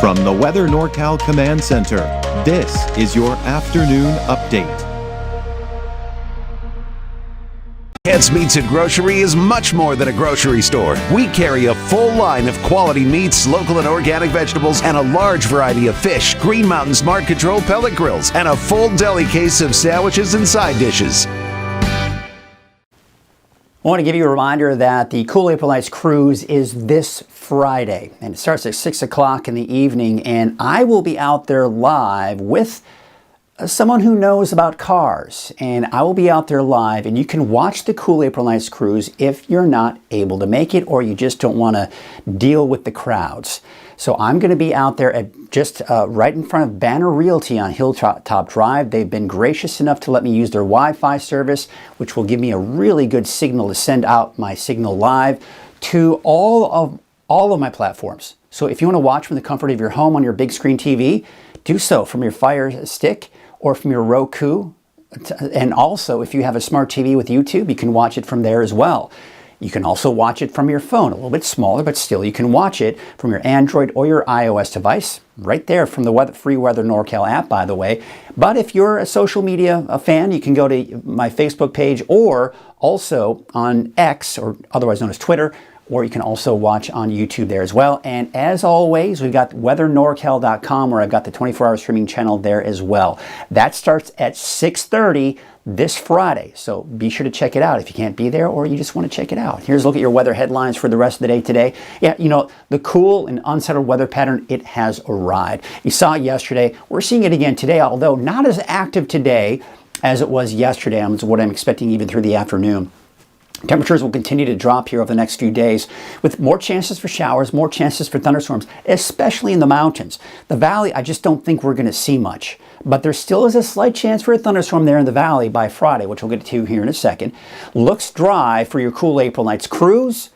From the Weather NorCal Command Center, this is your afternoon update. Heads Meats and Grocery is much more than a grocery store. We carry a full line of quality meats, local and organic vegetables, and a large variety of fish, Green Mountain Smart Control pellet grills, and a full deli case of sandwiches and side dishes. I want to give you a reminder that the Cool April Nights Cruise is this Friday, and it starts at 6 o'clock in the evening, and I will be out there live with someone who knows about cars, and I will be out there live, and you can watch the Cool April Nights Cruise if you're not able to make it or you just don't want to deal with the crowds. So I'm going to be out there at just right in front of Banner Realty on Hilltop Drive. They've been gracious enough to let me use their Wi-Fi service, which will give me a really good signal to send out my signal live to all of my platforms. So if you want to watch from the comfort of your home on your big screen TV, do so from your Fire Stick or from your Roku. And also, if you have a smart TV with YouTube, you can watch it from there as well. You can also watch it from your phone, a little bit smaller, but still you can watch it from your Android or your iOS device, right there from the free Weather NorCal app, by the way. But if you're a social media fan, you can go to my Facebook page or also on X, or otherwise known as Twitter, or you can also watch on YouTube there as well. And as always, we've got weathernorcal.com, where I've got the 24-hour streaming channel there as well. That starts at 6:30 this Friday, so be sure to check it out if you can't be there or you just want to check it out. Here's a look at your weather headlines for the rest of the day today. Yeah, you know, the cool and unsettled weather pattern, it has arrived. You saw it yesterday. We're seeing it again today, although not as active today as it was yesterday. That's what I'm expecting even through the afternoon. Temperatures will continue to drop here over the next few days with more chances for showers, more chances for thunderstorms, especially in the mountains. The valley, I just don't think we're going to see much. But there still is a slight chance for a thunderstorm there in the valley by Friday, which we'll get to here in a second. Looks dry for your Cool April Nights Cruise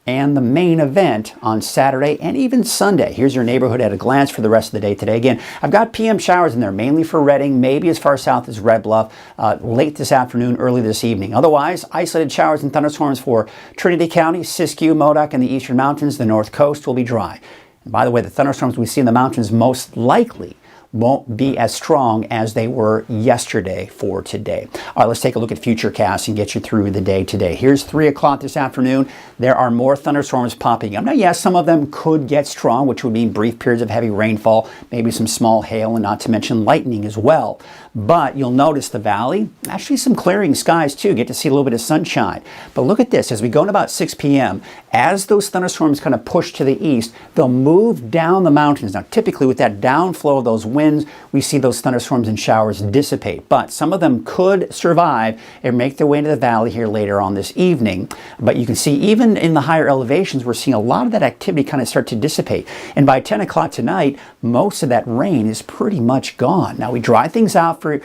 and the main event on Saturday and even Sunday. Here's your neighborhood at a glance for the rest of the day today. Again, I've got PM showers in there, mainly for Redding, maybe as far south as Red Bluff, late this afternoon, early this evening. Otherwise, isolated showers and thunderstorms for Trinity County, Siskiyou, Modoc, and the eastern mountains. The north coast will be dry. And by the way, the thunderstorms we see in the mountains most likely won't be as strong as they were yesterday for today. All right, let's take a look at Futurecast and get you through the day today. Here's 3 o'clock this afternoon. There are more thunderstorms popping up. Now, yes, some of them could get strong, which would mean brief periods of heavy rainfall, maybe some small hail, and not to mention lightning as well. But you'll notice the valley, actually some clearing skies too. Get to see a little bit of sunshine. But look at this, as we go in about 6 p.m., as those thunderstorms kind of push to the east, they'll move down the mountains. Now, typically with that downflow of those winds, we see those thunderstorms and showers dissipate. But some of them could survive and make their way into the valley here later on this evening. But you can see even in the higher elevations, we're seeing a lot of that activity kind of start to dissipate. And by 10 o'clock tonight, most of that rain is pretty much gone. Now, we dry things out for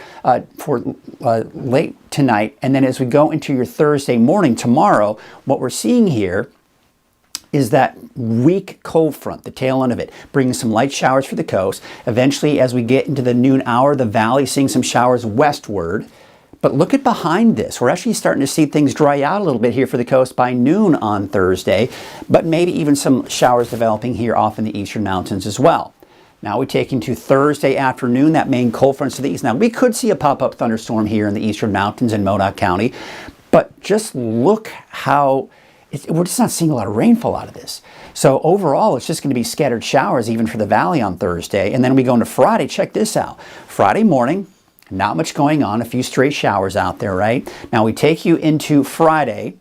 late tonight, and then as we go into your Thursday morning tomorrow, what we're seeing here is that weak cold front, the tail end of it, bringing some light showers for the coast. Eventually, as we get into the noon hour, the valley seeing some showers westward. But look at behind this. We're actually starting to see things dry out a little bit here for the coast by noon on Thursday, but maybe even some showers developing here off in the eastern mountains as well. Now we take into Thursday afternoon, that main cold front to the east. Now we could see a pop-up thunderstorm here in the eastern mountains in Modoc County, but just look how we're just not seeing a lot of rainfall out of this. So overall, it's just going to be scattered showers even for the valley on Thursday. And then we go into Friday. Check this out. Friday morning, not much going on. A few stray showers out there, right? Now we take you into Friday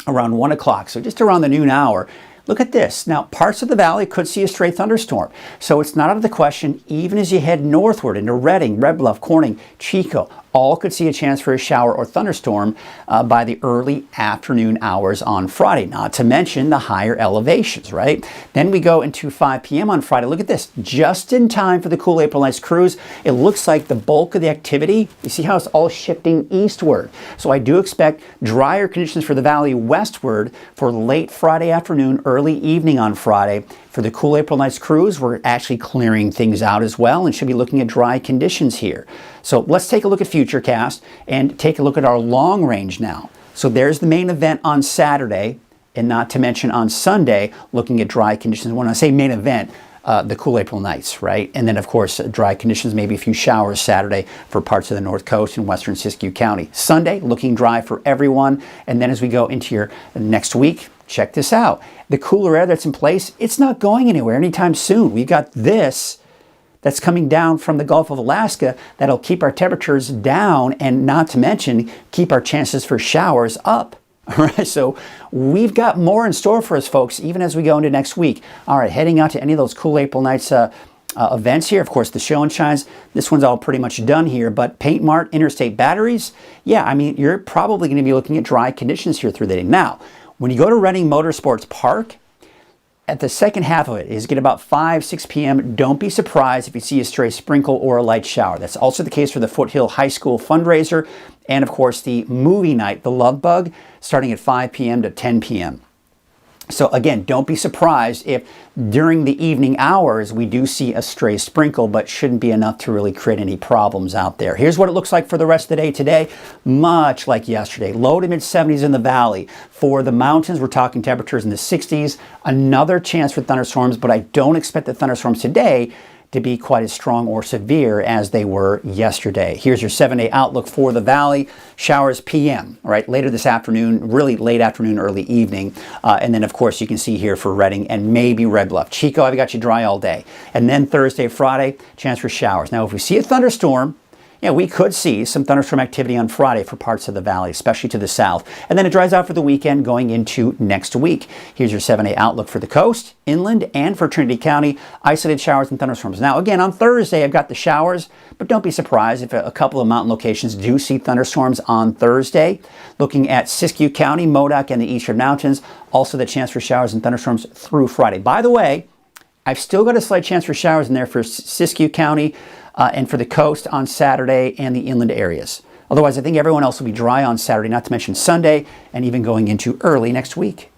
around 1 o'clock. So just around the noon hour. Look at this. Now, parts of the valley could see a stray thunderstorm. So it's not out of the question, even as you head northward into Redding, Red Bluff, Corning, Chico, all could see a chance for a shower or thunderstorm by the early afternoon hours on Friday, not to mention the higher elevations, right? Then we go into 5 p.m. on Friday. Look at this. Just in time for the Cool April Nights Cruise, it looks like the bulk of the activity, you see how it's all shifting eastward. So I do expect drier conditions for the valley westward for late Friday afternoon, early evening on Friday. For the Cool April Nights Cruise, we're actually clearing things out as well and should be looking at dry conditions here. So let's take a look at Futurecast and take a look at our long range now. So there's the main event on Saturday, and not to mention on Sunday, looking at dry conditions. When I say main event, the cool April nights, right? And then, of course, dry conditions, maybe a few showers Saturday for parts of the North Coast and western Siskiyou County. Sunday, looking dry for everyone. And then as we go into your next week, check this out. The cooler air that's in place, it's not going anywhere anytime soon. We've got this that's coming down from the Gulf of Alaska that'll keep our temperatures down, and not to mention keep our chances for showers up. All right, so we've got more in store for us, folks, even as we go into next week. All right, heading out to any of those cool April nights events here. Of course, the show and shines, this one's all pretty much done here, but Paint Mart, Interstate Batteries, yeah, I mean, you're probably going to be looking at dry conditions here through the day. Now, when you go to Reading Motorsports Park, at the second half of it is get about 5, 6 p.m. Don't be surprised if you see a stray sprinkle or a light shower. That's also the case for the Foothill High School fundraiser and, of course, the movie night, The Love Bug, starting at 5 p.m. to 10 p.m. So again, don't be surprised if during the evening hours we do see a stray sprinkle, but shouldn't be enough to really create any problems out there. Here's what it looks like for the rest of the day today, much like yesterday. Low to mid 70s in the valley. For the mountains, we're talking temperatures in the 60s. Another chance for thunderstorms, but I don't expect the thunderstorms today to be quite as strong or severe as they were yesterday. Here's your 7-day outlook for the valley. Showers p.m., right? Later this afternoon, really late afternoon, early evening. And then, of course, you can see here for Reading and maybe Red Bluff. Chico, I've got you dry all day. And then Thursday, Friday, chance for showers. Now, if we see a thunderstorm, yeah, we could see some thunderstorm activity on Friday for parts of the valley, especially to the south. And then it dries out for the weekend going into next week. Here's your 7-day outlook for the coast, inland, and for Trinity County. Isolated showers and thunderstorms. Now, again, on Thursday, I've got the showers, but don't be surprised if a couple of mountain locations do see thunderstorms on Thursday. Looking at Siskiyou County, Modoc, and the Eastern Mountains, also the chance for showers and thunderstorms through Friday. By the way, I've still got a slight chance for showers in there for Siskiyou County, and for the coast on Saturday and the inland areas. Otherwise, I think everyone else will be dry on Saturday, not to mention Sunday, and even going into early next week.